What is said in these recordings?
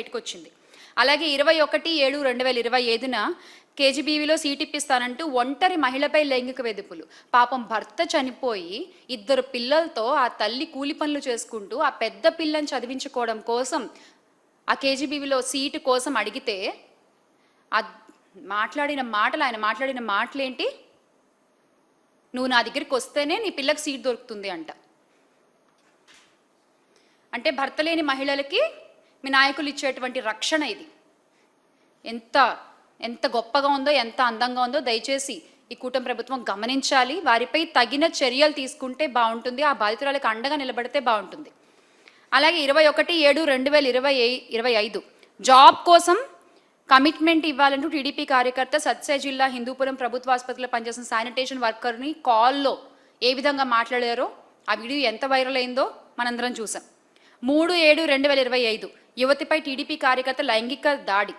బయటకు వచ్చింది. అలాగే 21/7/2025న కేజీబీవీలో సీట్ ఇప్పిస్తానంటూ ఒంటరి మహిళపై లైంగిక వేధింపులు. పాపం భర్త చనిపోయి 2 పిల్లలతో ఆ తల్లి కూలి పనులు చేసుకుంటూ ఆ పెద్ద పిల్లని చదివించుకోవడం కోసం ఆ కేజీబీవీలో సీటు కోసం అడిగితే ఆయన మాట్లాడిన మాటలేంటి? నువ్వు నా దగ్గరికి వస్తేనే నీ పిల్లకి సీట్ దొరుకుతుంది అంట. అంటే భర్త లేని మహిళలకి మీ నాయకులు ఇచ్చేటువంటి రక్షణ ఇది. ఎంత గొప్పగా ఉందో, ఎంత అందంగా ఉందో దయచేసి ఈ కూటమి ప్రభుత్వం గమనించాలి. వారిపై తగిన చర్యలు తీసుకుంటే బాగుంటుంది. ఆ బాధితురాలకు అండగా నిలబడితే బాగుంటుంది. అలాగే 21/7/2025 జాబ్ కోసం కమిట్మెంట్ ఇవ్వాలంటూ టీడీపీ కార్యకర్త సత్సే జిల్లా హిందూపురం ప్రభుత్వ ఆసుపత్రిలో పనిచేసిన శానిటేషన్ వర్కర్ని కాల్లో ఏ విధంగా మాట్లాడారో ఆ వీడియో ఎంత వైరల్ అయిందో మనందరం చూసాం. 3/7/2025 యువతిపై టీడీపీ కార్యకర్త లైంగిక దాడి.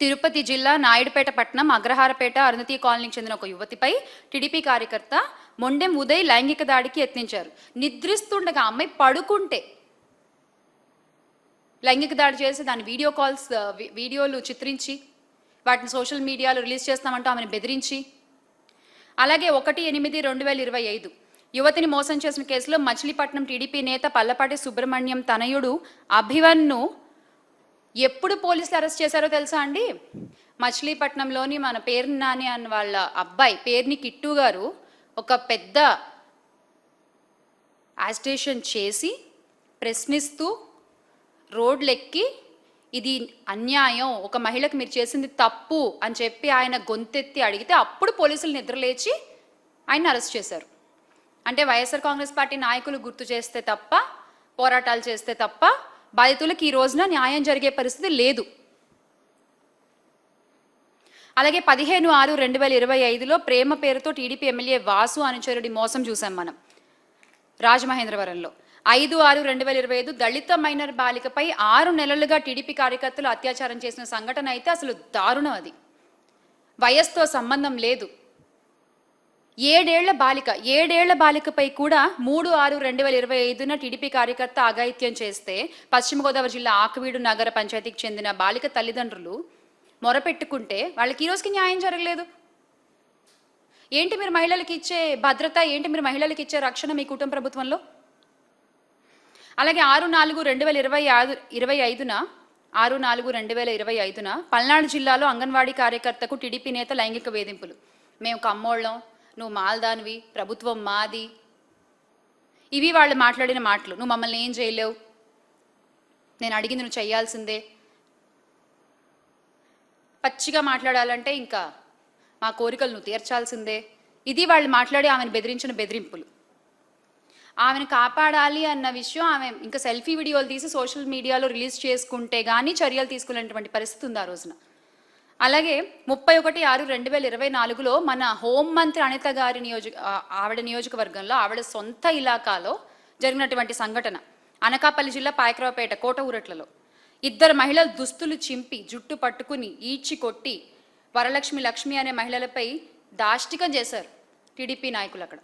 తిరుపతి జిల్లా నాయుడుపేట పట్టణం అగ్రహారపేట అరుణతి కాలనీకి చెందిన ఒక యువతిపై టీడీపీ కార్యకర్త మొండెం ఉదయ్ లైంగిక దాడికి యత్నించారు. నిద్రిస్తుండగా అమ్మాయి పడుకుంటే లైంగిక దాడి చేసి దాని వీడియోలు చిత్రించి వాటిని సోషల్ మీడియాలో రిలీజ్ చేస్తామంటూ ఆమెను బెదిరించి, అలాగే 1/8/2025 యువతిని మోసం చేసిన కేసులో మచిలీపట్నం టీడీపీ నేత పల్లపాటి సుబ్రహ్మణ్యం తనయుడు అభివన్ను ఎప్పుడు పోలీసులు అరెస్ట్ చేశారో తెలుసా అండి? మచిలీపట్నంలోని మన పేర్ని నాని అన్న వాళ్ళ అబ్బాయి పేర్ని కిట్టు గారు ఒక పెద్ద యాజిటేషన్ చేసి ప్రశ్నిస్తూ రోడ్లెక్కి ఇది అన్యాయం, ఒక మహిళకు మీరు చేసింది తప్పు అని చెప్పి ఆయన గొంతెత్తి అడిగితే అప్పుడు పోలీసులు నిద్రలేచి ఆయన అరెస్ట్ చేశారు. అంటే వైఎస్ఆర్ కాంగ్రెస్ పార్టీ నాయకులు గుర్తు చేస్తే తప్ప, పోరాటాలు చేస్తే తప్ప బాధితులకు ఈ రోజున న్యాయం జరిగే పరిస్థితి లేదు. అలాగే 15/6/2025లో ప్రేమ పేరుతో టీడీపీ ఎమ్మెల్యే వాసు అనుచరుడి మోసం చూసాం మనం రాజమహేంద్రవరంలో. 5/6/2025 దళిత మైనర్ బాలికపై 6 నెలలుగా టీడీపీ కార్యకర్తలు అత్యాచారం చేసిన సంఘటన అయితే అసలు దారుణం. అది వయస్సుతో సంబంధం లేదు. 7 ఏళ్ల బాలికపై కూడా 3/6/2025న టీడీపీ కార్యకర్త అఘాయిత్యం చేస్తే పశ్చిమ గోదావరి జిల్లా ఆకువీడు నగర పంచాయతీకి చెందిన బాలిక తల్లిదండ్రులు మొరపెట్టుకుంటే వాళ్ళకి ఈ రోజుకి న్యాయం జరగలేదు. ఏంటి మీరు మహిళలకు ఇచ్చే భద్రత, ఏంటి మీరు మహిళలకు ఇచ్చే రక్షణ మీ కుటుంబ ప్రభుత్వంలో? అలాగే 6/4/2025న పల్నాడు జిల్లాలో అంగన్వాడీ కార్యకర్తకు టీడీపీ నేత లైంగిక వేధింపులు. మేము కమ్మోళ్ళం, నువ్వు మాల్దానివి, ప్రభుత్వం మాది, ఇవి వాళ్ళు మాట్లాడిన మాటలు. నువ్వు మమ్మల్ని ఏం చేయలేవు, నేను అడిగింది నువ్వు చేయాల్సిందే. పచ్చిగా మాట్లాడాలంటే ఇంకా మా కోరికలు నువ్వు తీర్చాల్సిందే. ఇది వాళ్ళు మాట్లాడి ఆమెను బెదిరించిన బెదిరింపులు. ఆమెను కాపాడాలి అన్న విషయం ఆమె ఇంకా సెల్ఫీ వీడియోలు తీసి సోషల్ మీడియాలో రిలీజ్ చేసుకుంటే కానీ చర్యలు తీసుకునేటువంటి పరిస్థితి ఉంది ఆ రోజున. అలాగే 31/6/2024లో మన హోంమంత్రి అనిత గారి ఆవిడ నియోజకవర్గంలో ఆవిడ సొంత ఇలాకాలో జరిగినటువంటి సంఘటన అనకాపల్లి జిల్లా పాయకరావుపేట కోట ఊరట్లలో 2 మహిళలు దుస్తులు చింపి జుట్టు పట్టుకుని ఈడ్చి కొట్టి వరలక్ష్మి లక్ష్మి అనే మహిళలపై దాష్టికం చేశారు టీడీపీ నాయకులు. అక్కడ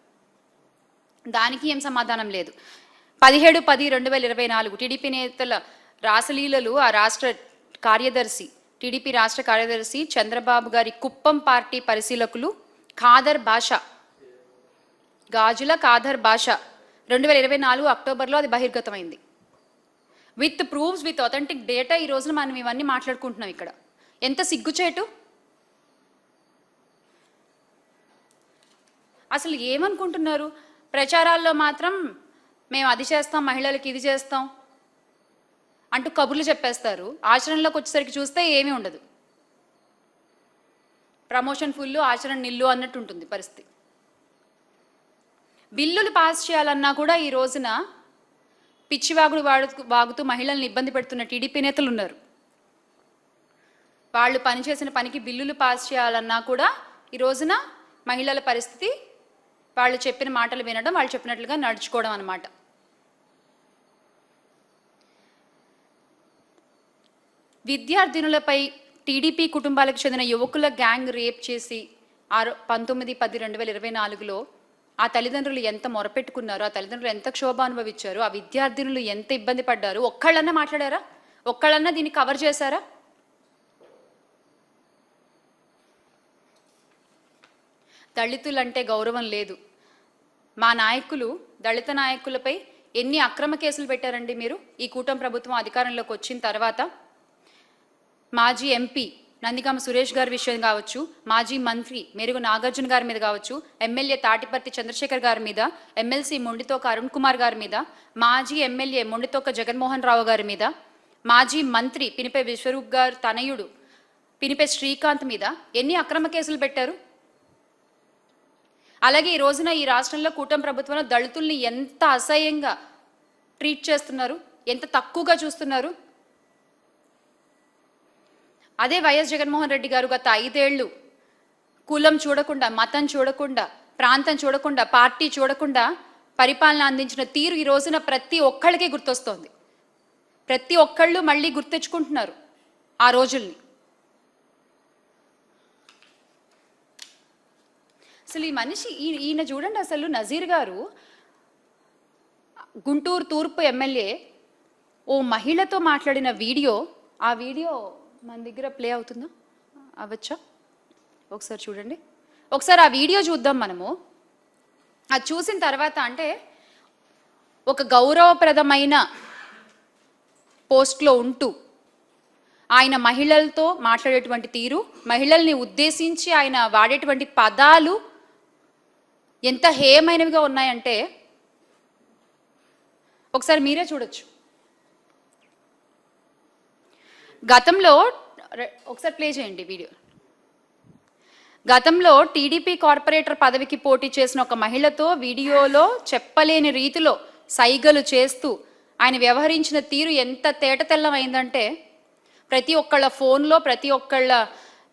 దానికి ఏం సమాధానం లేదు. 17/10/2024 టీడీపీ నేతల రాసలీలలు ఆ టీడీపీ రాష్ట్ర కార్యదర్శి చంద్రబాబు గారి కుప్పం పార్టీ పరిశీలకులు గాజుల ఖాదర్ బాషా 2024 అక్టోబర్లో అది బహిర్గతమైంది. With proofs, with authentic data ఈ రోజున మనం ఇవన్నీ మాట్లాడుకుంటున్నాం. ఇక్కడ ఎంత సిగ్గుచేటు! అసలు ఏమనుకుంటున్నారు? ప్రచారాల్లో మాత్రం మేము అది చేస్తాం, మహిళలకి ఇది చేస్తాం అంటూ కబుర్లు చెప్పేస్తారు. ఆచరణలోకి వచ్చేసరికి చూస్తే ఏమీ ఉండదు. ప్రమోషన్ ఫుల్లు, ఆచరణ నిల్లు అన్నట్టు ఉంటుంది పరిస్థితి. బిల్లులు పాస్ చేయాలన్నా కూడా ఈ రోజున పిచ్చివాగుడు వాగుతూ మహిళల్ని ఇబ్బంది పెడుతున్న టీడీపీ నేతలు ఉన్నారు. వాళ్ళు పనిచేసిన పనికి బిల్లులు పాస్ చేయాలన్నా కూడా ఈ రోజున మహిళల పరిస్థితి వాళ్ళు చెప్పిన మాటలు వినడం, వాళ్ళు చెప్పినట్లుగా నడుచుకోవడం అన్నమాట. విద్యార్థినులపై టీడీపీ కుటుంబాలకు చెందిన యువకుల గ్యాంగ్ రేప్ చేసి 19/10/2024లో ఆ తల్లిదండ్రులు ఎంత మొరపెట్టుకున్నారో, ఆ తల్లిదండ్రులు ఎంత క్షోభ అనుభవించారు, ఆ విద్యార్థినులు ఎంత ఇబ్బంది పడ్డారు, ఒక్కళ్ళన్నా మాట్లాడారా? ఒక్కళ్ళన్నా దీన్ని కవర్ చేశారా? దళితులంటే గౌరవం లేదు. మా నాయకులు, దళిత నాయకులపై ఎన్ని అక్రమ కేసులు పెట్టారండి మీరు ఈ కూటమి ప్రభుత్వం అధికారంలోకి వచ్చిన తర్వాత? మాజీ ఎంపీ నందిగామ సురేష్ గారి విషయం కావచ్చు, మాజీ మంత్రి మెరుగు నాగార్జున గారి మీద కావచ్చు, ఎమ్మెల్యే తాటిపర్తి చంద్రశేఖర్ గారి మీద, ఎమ్మెల్సీ మొండితోక అరుణ్ కుమార్ గారి మీద, మాజీ ఎమ్మెల్యే మొండితోక జగన్మోహన్ రావు గారి మీద, మాజీ మంత్రి పినిపే విశ్వరూప్ గారు తనయుడు పినిపే శ్రీకాంత్ మీద ఎన్ని అక్రమ కేసులు పెట్టారు? అలాగే ఈ రోజున ఈ రాష్ట్రంలో కూటమి ప్రభుత్వంలో దళితుల్ని ఎంత అసహ్యంగా ట్రీట్ చేస్తున్నారు, ఎంత తక్కువగా చూస్తున్నారు. అదే వైఎస్ జగన్మోహన్ రెడ్డి గారు గత 5 ఏళ్ళు కులం చూడకుండా, మతం చూడకుండా, ప్రాంతం చూడకుండా, పార్టీ చూడకుండా పరిపాలన అందించిన తీరు ఈ రోజున ప్రతి ఒక్కళ్ళకి గుర్తొస్తోంది. ప్రతి ఒక్కళ్ళు మళ్ళీ గుర్తెచ్చుకుంటున్నారు ఆ రోజుల్ని. అసలు ఈ మనిషి ఈయన చూడండి, అసలు నజీర్ గారు గుంటూరు తూర్పు ఎమ్మెల్యే ఓ మహిళతో మాట్లాడిన వీడియో, ఆ వీడియో మన దగ్గర ప్లే అవుతుందా? అవ్వచ్చా? ఒకసారి చూడండి, ఒకసారి ఆ వీడియో చూద్దాం మనము. అది చూసిన తర్వాత అంటే ఒక గౌరవప్రదమైన పోస్ట్లో ఉంటూ ఆయన మహిళలతో మాట్లాడేటువంటి తీరు, మహిళల్ని ఉద్దేశించి ఆయన వాడేటువంటి పదాలు ఎంత హేయమైనవిగా ఉన్నాయంటే ఒకసారి మీరే చూడొచ్చు. గతంలో ఒకసారి ప్లే చేయండి వీడియో. గతంలో టీడీపీ కార్పొరేటర్ పదవికి పోటీ చేసిన ఒక మహిళతో వీడియోలో చెప్పలేని రీతిలో సైగలు చేస్తూ ఆయన వ్యవహరించిన తీరు ఎంత తేటతెల్లమైందంటే ప్రతి ఒక్కళ్ళ ఫోన్లో, ప్రతి ఒక్కళ్ళ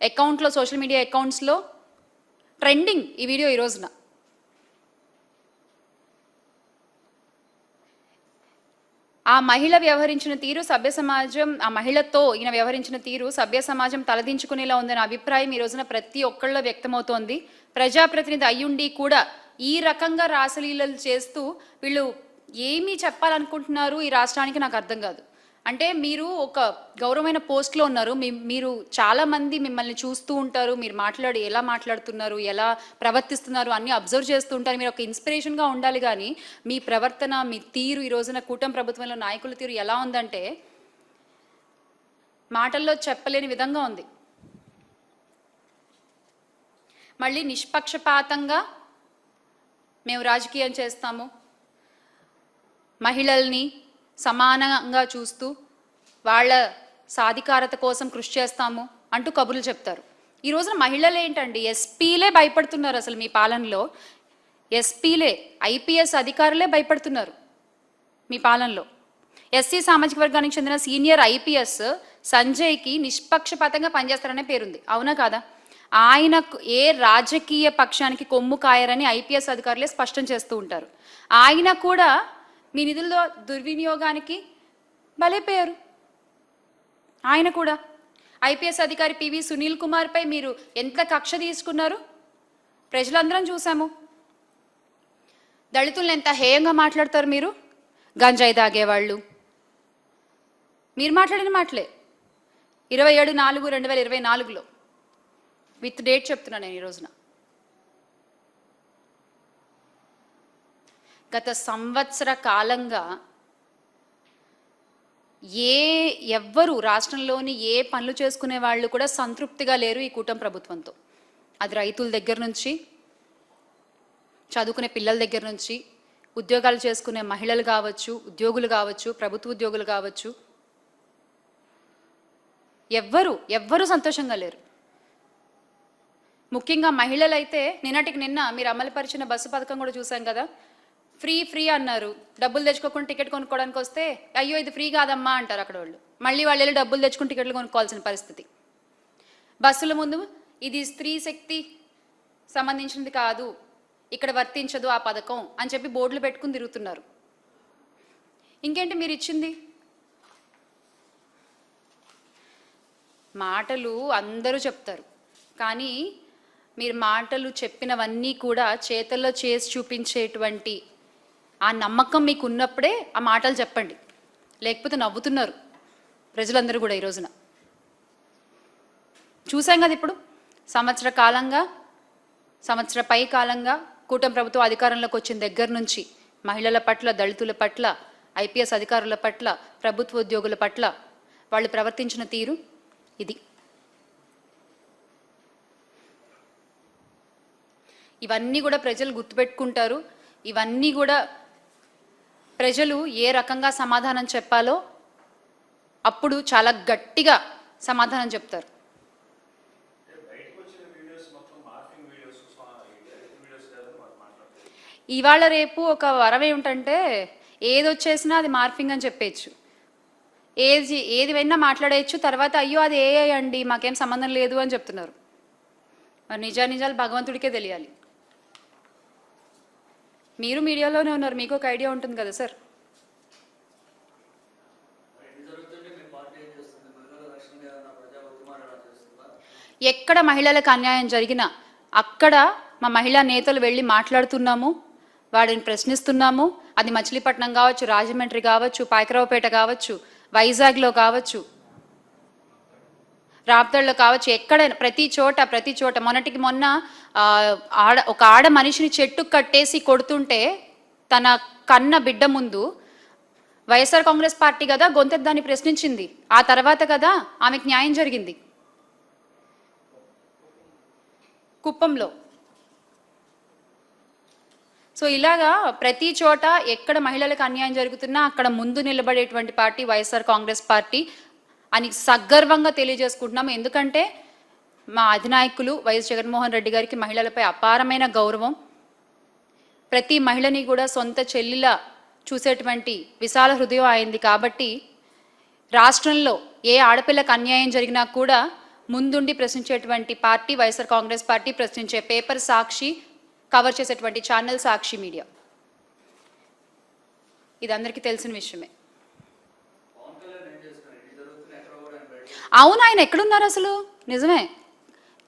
అకౌంట్లో, సోషల్ మీడియా అకౌంట్స్లో ట్రెండింగ్ ఈ వీడియో ఈ రోజున. ఆ మహిళ వ్యవహరించిన తీరు సభ్య సమాజం, ఆ మహిళతో ఈయన వ్యవహరించిన తీరు సభ్య సమాజం తలదించుకునేలా ఉందనే అభిప్రాయం ఈ రోజున ప్రతి ఒక్కళ్ళలో వ్యక్తమవుతోంది. ప్రజాప్రతినిధి అయ్యుండి కూడా ఈ రకంగా రాసలీలలు చేస్తూ వీళ్ళు ఏమీ చెప్పాలనుకుంటున్నారు ఈ రాష్ట్రానికి నాకు అర్థం కాదు. అంటే మీరు ఒక గౌరవమైన పోస్ట్లో ఉన్నారు, మీరు చాలామంది మిమ్మల్ని చూస్తూ ఉంటారు, మీరు ఎలా మాట్లాడుతున్నారు, ఎలా ప్రవర్తిస్తున్నారు అన్నీ అబ్జర్వ్ చేస్తూ ఉంటారు. మీరు ఒక ఇన్స్పిరేషన్గా ఉండాలి, కానీ మీ ప్రవర్తన, మీ తీరు ఈ రోజున కూటమి ప్రభుత్వంలో నాయకుల తీరు ఎలా ఉందంటే మాటల్లో చెప్పలేని విధంగా ఉంది. మళ్ళీ నిష్పక్షపాతంగా మేము రాజకీయం చేస్తాము, మహిళల్ని సమానంగా చూస్తూ వాళ్ళ సాధికారత కోసం కృషి చేస్తాము అంటూ కబుర్లు చెప్తారు. ఈ రోజున మహిళలు ఏంటండి, ఎస్పీలే భయపడుతున్నారు. అసలు మీ పాలనలో ఎస్పీలే, ఐపీఎస్ అధికారులే భయపడుతున్నారు మీ పాలనలో. ఎస్సీ సామాజిక వర్గానికి చెందిన సీనియర్ ఐపీఎస్ సంజయ్కి నిష్పక్షపాతంగా పనిచేస్తారనే పేరుంది, అవునా కాదా? ఆయనకు ఏ రాజకీయ పక్షానికి కొమ్ము కాయరని ఐపీఎస్ అధికారులే స్పష్టం చేస్తూ ఉంటారు. ఆయన కూడా మీ నిధుల్లో దుర్వినియోగానికి బలైపోయారు. ఆయన కూడా ఐపీఎస్ అధికారి పివి సునీల్ కుమార్పై మీరు ఎంత కక్ష తీసుకున్నారు ప్రజలందరం చూసాము. దళితులను ఎంత హేయంగా మాట్లాడతారు మీరు, గంజాయి తాగేవాళ్ళు. మీరు మాట్లాడిన మాటలే 27/4/2024లో విత్ డేట్ చెప్తున్నా నేను ఈ రోజున. గత సంవత్సర కాలంగా ఎవ్వరు రాష్ట్రంలోని ఏ పనులు చేసుకునే వాళ్ళు కూడా సంతృప్తిగా లేరు ఈ కూటమి ప్రభుత్వంతో. అది రైతుల దగ్గర నుంచి, చదువుకునే పిల్లల దగ్గర నుంచి, ఉద్యోగాలు చేసుకునే మహిళలు కావచ్చు, ఉద్యోగులు కావచ్చు, ప్రభుత్వ ఉద్యోగులు కావచ్చు, ఎవ్వరు సంతోషంగా లేరు. ముఖ్యంగా మహిళలైతే నిన్నటికి నిన్న మీరు అమలుపరిచిన బస్సు పథకం కూడా చూసాం కదా. ఫ్రీ అన్నారు, డబ్బులు తెచ్చుకోకుండా టికెట్ కొనుక్కోవడానికి వస్తే అయ్యో ఇది ఫ్రీ కాదమ్మా అంటారు అక్కడ వాళ్ళు. మళ్ళీ వాళ్ళు వెళ్ళి డబ్బులు తెచ్చుకుని టికెట్లు కొనుక్కోవాల్సిన పరిస్థితి. బస్సుల ముందు ఇది స్త్రీ శక్తి సంబంధించినది కాదు, ఇక్కడ వర్తించదు ఆ పథకం అని చెప్పి బోర్డులు పెట్టుకుని తిరుగుతున్నారు. ఇంకేంటి మీరు ఇచ్చింది? మాటలు అందరూ చెప్తారు, కానీ మీరు మాటలు చెప్పినవన్నీ కూడా చేతల్లో చేసి చూపించేటువంటి ఆ నమ్మకం మీకు ఉన్నప్పుడే ఆ మాటలు చెప్పండి. లేకపోతే నవ్వుతున్నారు ప్రజలందరూ కూడా ఈ రోజున చూసాం కదా. ఇప్పుడు సంవత్సర పై కాలంగా కూటమి ప్రభుత్వం అధికారంలోకి వచ్చిన దగ్గర నుంచి మహిళల పట్ల, దళితుల పట్ల, ఐపీఎస్ అధికారుల పట్ల, ప్రభుత్వ ఉద్యోగుల పట్ల వాళ్ళు ప్రవర్తించిన తీరు ఇది. ఇవన్నీ కూడా ప్రజలు గుర్తుపెట్టుకుంటారు. ఇవన్నీ కూడా ప్రజలు ఏ రకంగా సమాధానం చెప్పాలో అప్పుడు చాలా గట్టిగా సమాధానం చెప్తారు. ఇవాళ రేపు ఒక వరం ఏమిటంటే ఏది వచ్చేసినా అది మార్ఫింగ్ అని చెప్పేయచ్చు, ఏది అయినా మాట్లాడేయచ్చు. తర్వాత అయ్యో అది ఏఐ అండి మాకేం సంబంధం లేదు అని చెప్తున్నారు. మరి నిజాలు భగవంతుడికే తెలియాలి. మీరు మీడియాలోనే ఉన్నారు, మీకు ఒక ఐడియా ఉంటుంది కదా సార్. ఎక్కడ మహిళలకు అన్యాయం జరిగినా అక్కడ మా మహిళా నేతలు వెళ్ళి మాట్లాడుతున్నాము, వాడిని ప్రశ్నిస్తున్నాము. అది మచిలీపట్నం కావచ్చు, రాజమండ్రి కావచ్చు, పాయకరావుపేట కావచ్చు, వైజాగ్లో కావచ్చు, రాప్తాడులో కావచ్చు, ఎక్కడైనా ప్రతి చోట మొన్నటికి మొన్న ఒక ఆడ మనిషిని చెట్టు కట్టేసి కొడుతుంటే తన కన్న బిడ్డ ముందు వైఎస్ఆర్ కాంగ్రెస్ పార్టీ కదా గొంతెద్దాన్ని ప్రశ్నించింది. ఆ తర్వాత కదా ఆమెకు న్యాయం జరిగింది కుప్పంలో. సో ఇలాగా ప్రతి చోట ఎక్కడ మహిళలకు అన్యాయం జరుగుతున్నా అక్కడ ముందు నిలబడేటువంటి పార్టీ వైఎస్ఆర్ కాంగ్రెస్ పార్టీ అని సగర్వంగా తెలియజేసుకుంటున్నాము. ఎందుకంటే మా అధినాయకులు వైఎస్ జగన్మోహన్ రెడ్డి గారికి మహిళలపై అపారమైన గౌరవం. ప్రతి మహిళని కూడా సొంత చెల్లిలా చూసేటువంటి విశాల హృదయం అయింది. కాబట్టి రాష్ట్రంలో ఏ ఆడపిల్లకు అన్యాయం జరిగినా కూడా ముందుండి ప్రశ్నించేటువంటి పార్టీ వైఎస్ఆర్ కాంగ్రెస్ పార్టీ. ప్రశ్నించే పేపర్ సాక్షి, కవర్ చేసేటువంటి ఛానల్ సాక్షి మీడియా. ఇది అందరికీ తెలిసిన విషయమే. అవును, ఆయన ఎక్కడున్నారు అసలు? నిజమే,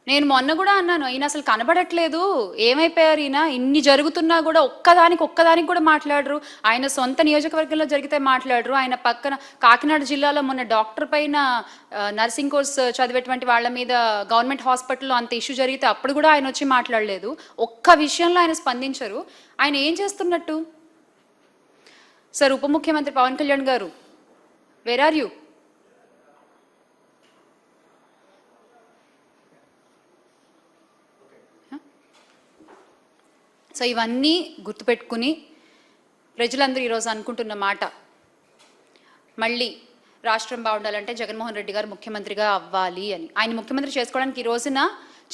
నేను మొన్న కూడా అన్నాను, ఈయన అసలు కనబడట్లేదు, ఏమైపోయారు ఈయన? ఇన్ని జరుగుతున్నా కూడా ఒక్కదానికి కూడా మాట్లాడరు. ఆయన సొంత నియోజకవర్గంలో జరిగితే మాట్లాడరు. ఆయన పక్కన కాకినాడ జిల్లాలో మొన్న డాక్టర్ పైన నర్సింగ్ కోర్స్ చదివేటువంటి వాళ్ళ మీద గవర్నమెంట్ హాస్పిటల్లో అంత ఇష్యూ జరిగితే అప్పుడు కూడా ఆయన వచ్చి మాట్లాడలేదు. ఒక్క విషయంలో ఆయన స్పందించరు. ఆయన ఏం చేస్తున్నట్టు? సార్, ఉప ముఖ్యమంత్రి పవన్ కళ్యాణ్ గారు, వేర్ ఆర్ యూ? సో ఇవన్నీ గుర్తుపెట్టుకుని ప్రజలందరూ ఈరోజు అనుకుంటున్న మాట, మళ్ళీ రాష్ట్రం బాగుండాలంటే జగన్మోహన్ రెడ్డి గారు ముఖ్యమంత్రిగా అవ్వాలి అని. ఆయన ముఖ్యమంత్రి చేసుకోవడానికి ఈ రోజున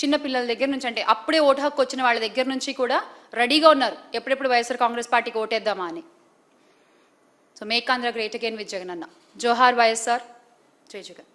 చిన్నపిల్లల దగ్గర నుంచి, అంటే అప్పుడే ఓటు హక్కు వచ్చిన వాళ్ళ దగ్గర నుంచి కూడా రెడీగా ఉన్నారు ఎప్పుడెప్పుడు వైఎస్ఆర్ కాంగ్రెస్ పార్టీకి ఓటేద్దామా అని. So make Andhra great again with Jagan అన్న. జోహార్ వైఎస్ఆర్, జై జగన్.